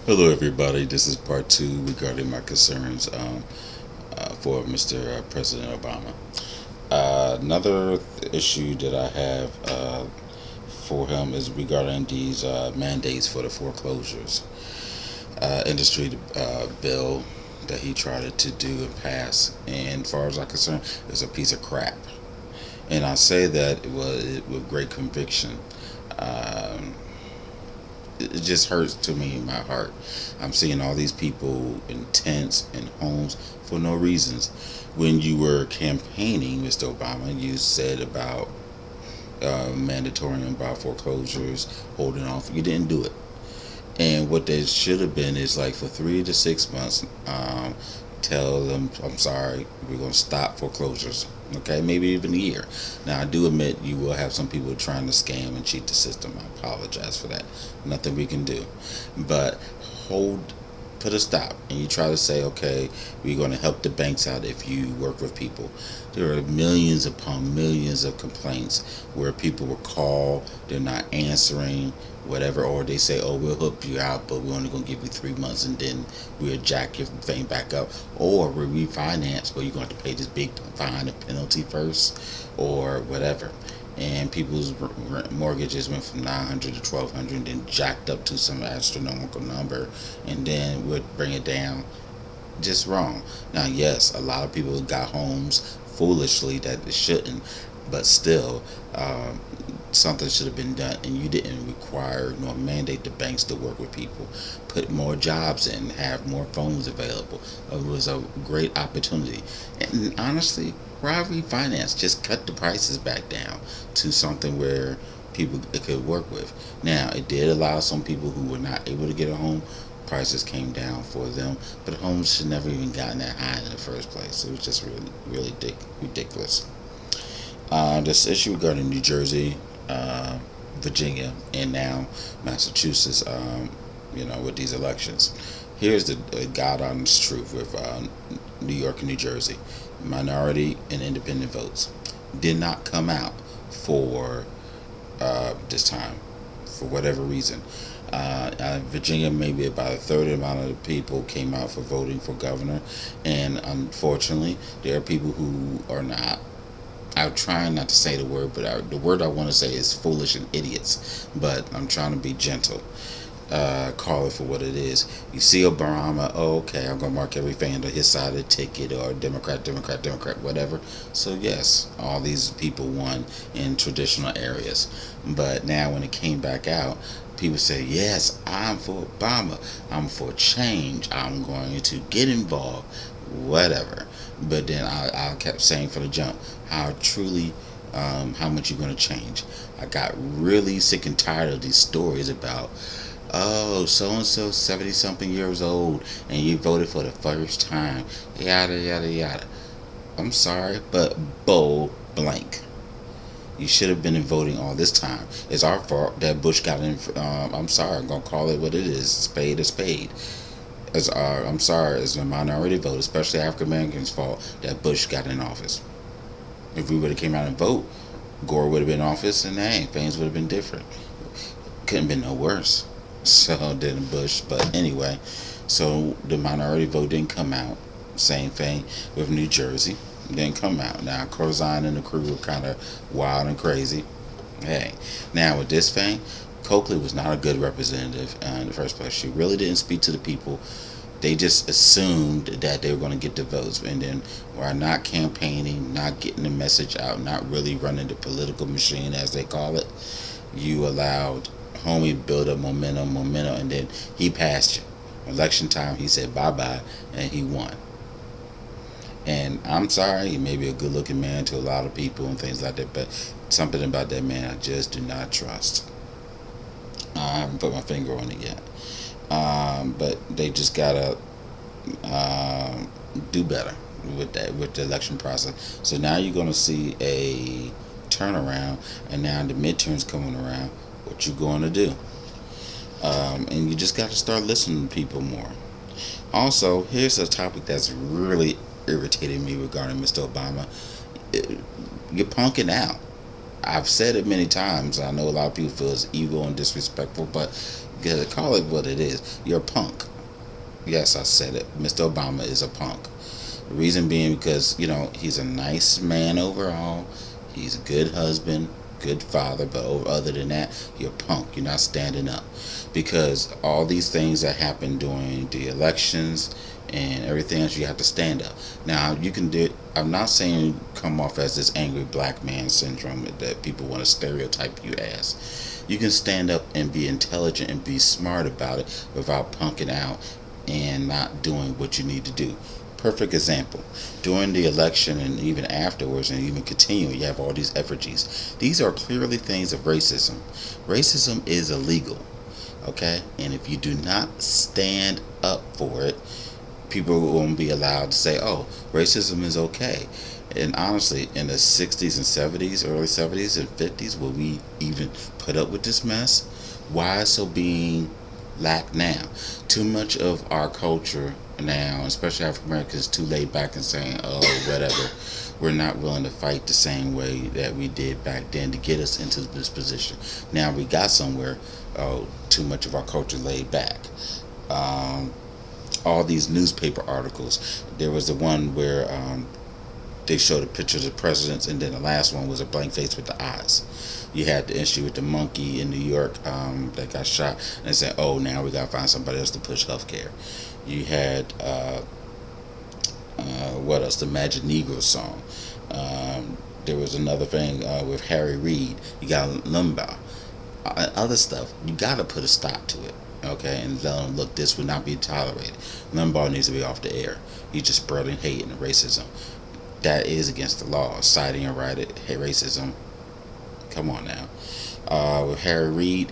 Hello, everybody. This is part two regarding my concerns for Mr. President Obama. Another issue that I have for him is regarding these mandates for the foreclosures industry bill that he tried to do and pass. And as far as I'm concerned, it's a piece of crap. And I say that with great conviction. Um, it just hurts to me in my heart. I'm seeing all these people in tents and homes for no reasons. When you were campaigning, Mr. Obama, you said about mandatory about foreclosures, holding off. You didn't do it. And what they should have been is like for 3 to 6 months, tell them, I'm sorry, we're going to stop foreclosures. Okay, maybe even a year. Now, I do admit you will have some people trying to scam and cheat the system. I apologize for that. Nothing we can do. But hold, put a stop. And you try to say, okay, we're going to help the banks out if you work with people. There are millions upon millions of complaints where people will call, they're not answering, whatever, or they say, oh, we'll help you out, but we're only going to give you 3 months and then we'll jack your thing back up, or we'll refinance, but you're going to have to pay this big fine and penalty first, or whatever. And people's mortgages went from 900 to 1200 and then jacked up to some astronomical number, and then we'll bring it down. Just wrong. Now, yes, a lot of people got homes foolishly that they shouldn't, but still, something should have been done, and you didn't require nor mandate the banks to work with people. Put more jobs in, have more phones available. It was a great opportunity. And honestly, why refinance? Just cut the prices back down to something where people could work with. Now, it did allow some people who were not able to get a home, prices came down for them, but homes should never even gotten that high in the first place. It was just really ridiculous. This issue regarding New Jersey, Virginia, and now Massachusetts, with these elections. Here's the God honest truth with New York and New Jersey. Minority and independent votes did not come out for this time for whatever reason. Virginia, maybe about a third amount of the people came out for voting for governor, and unfortunately, there are people who are not. I'm trying not to say the word, but the word I want to say is foolish and idiots. But I'm trying to be gentle. Call it for what it is. You see Obama, oh, okay, I'm gonna mark every fan to his side of the ticket, or Democrat, whatever. So yes, all these people won in traditional areas. But now when it came back out, people say, yes, I'm for Obama. I'm for change. I'm going to get involved. Whatever. But then I kept saying from the jump how truly, how much you're going to change. I got really sick and tired of these stories about, oh, so and so 70 something years old and you voted for the first time, yada yada yada. I'm sorry, but bull blank. You should have been in voting all this time. It's our fault that Bush got in. I'm sorry, I'm gonna call it what it is. Spade a spade. I'm sorry, it's a minority vote, especially African Americans' fault that Bush got in office. If we would have came out and vote, Gore would have been in office, and hey, things would have been different. Couldn't have been no worse. So didn't Bush, but anyway, so the minority vote didn't come out. Same thing with New Jersey, didn't come out. Now Corzine and the crew were kind of wild and crazy. Hey, now with this thing, Coakley was not a good representative in the first place. She really didn't speak to the people. They just assumed that they were going to get the votes, and then while not campaigning, not getting the message out, not really running the political machine as they call it, you allowed homie build up momentum, and then he passed you. Election time, he said bye bye, and he won. And I'm sorry, he may be a good looking man to a lot of people and things like that, but something about that man I just do not trust. I haven't put my finger on it yet. But they just gotta do better with that, with the election process. So now you're gonna see a turnaround, and now the midterms coming around. What you going to do? And you just got to start listening to people more. Also, here's a topic that's really irritating me regarding Mr. Obama. You're punking out. I've said it many times. I know a lot of people feel it's evil and disrespectful, but Call it what it is. You're a punk. Yes, I said it. Mr. Obama is a punk. The reason being because, he's a nice man overall. He's a good husband, good father, but other than that, you're a punk. You're not standing up. Because all these things that happen during the elections and everything else, you have to stand up. Now, you can do it. I'm not saying come off as this angry black man syndrome that people want to stereotype you as. You can stand up and be intelligent and be smart about it without punking out and not doing what you need to do. Perfect example. During the election and even afterwards and even continuing, you have all these effigies. These are clearly things of racism. Racism is illegal. Okay? And if you do not stand up for it, people won't be allowed to say, oh, racism is okay. And honestly, in the 60s and 70s, early 70s and 50s, will we even put up with this mess? Why is so being lacked now? Too much of our culture now, especially African Americans, too laid back and saying, oh, whatever. We're not willing to fight the same way that we did back then to get us into this position. Now we got somewhere. Oh, too much of our culture laid back. All these newspaper articles. There was the one where they showed a picture of the presidents, and then the last one was a blank face with the eyes. You had the issue with the monkey in New York that got shot, and they said, oh, now we got to find somebody else to push health care. You had, what else? The Magic Negro song. There was another thing with Harry Reid. You got Limbaugh. Other stuff. You got to put a stop to it. Okay, and tell them, look, this would not be tolerated. Limbaugh needs to be off the air. He's just spreading hate and racism. That is against the law. Citing and writing racism. Come on now. With Harry Reid,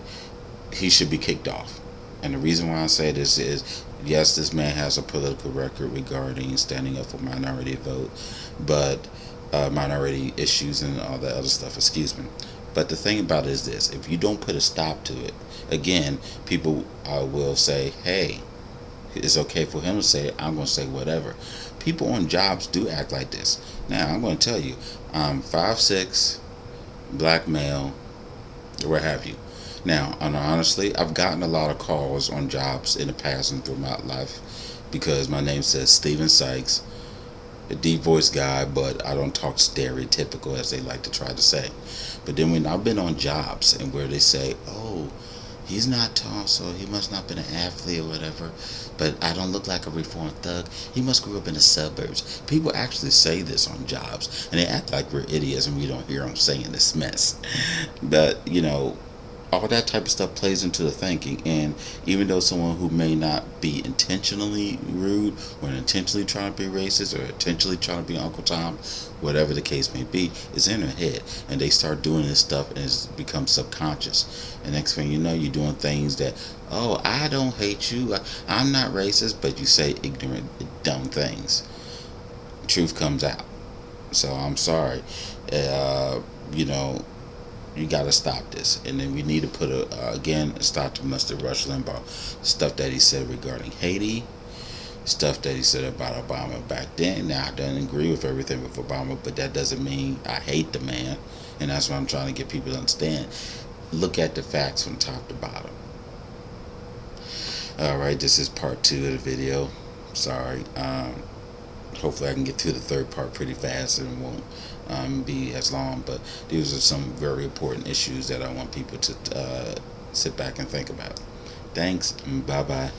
he should be kicked off. And the reason why I say this is, yes, this man has a political record regarding standing up for minority vote, but minority issues and all that other stuff. Excuse me. But the thing about it is this: if you don't put a stop to it, again, people will say, hey, it's okay for him to say it, I'm going to say whatever. People on jobs do act like this. Now, I'm going to tell you, I'm 5'6", black male, what have you. Now, and honestly, I've gotten a lot of calls on jobs in the past and through my life because my name says Steven Sykes, a deep voice guy, but I don't talk stereotypical as they like to try to say. But then when I've been on jobs and where they say, oh, he's not tall, so he must not have been an athlete or whatever, but I don't look like a reformed thug. He must grew up in the suburbs. People actually say this on jobs, and they act like we're idiots and we don't hear them saying this mess. But, all that type of stuff plays into the thinking, and even though someone who may not be intentionally rude or intentionally trying to be racist or intentionally trying to be Uncle Tom, whatever the case may be, is in their head, and they start doing this stuff and it's become subconscious, and next thing you know, you're doing things that, oh, I don't hate you, I'm not racist, but you say ignorant, dumb things. Truth comes out. So I'm sorry. You got to stop this, and then we need to put a stop to Mr. Rush Limbaugh. Stuff that he said regarding Haiti, stuff that he said about Obama back then. Now, I don't agree with everything with Obama, but that doesn't mean I hate the man, and that's what I'm trying to get people to understand. Look at the facts from top to bottom. Alright, this is part 2 of the video. Sorry. Hopefully I can get to the third part pretty fast and it won't be as long, but these are some very important issues that I want people to sit back and think about. Thanks, bye bye.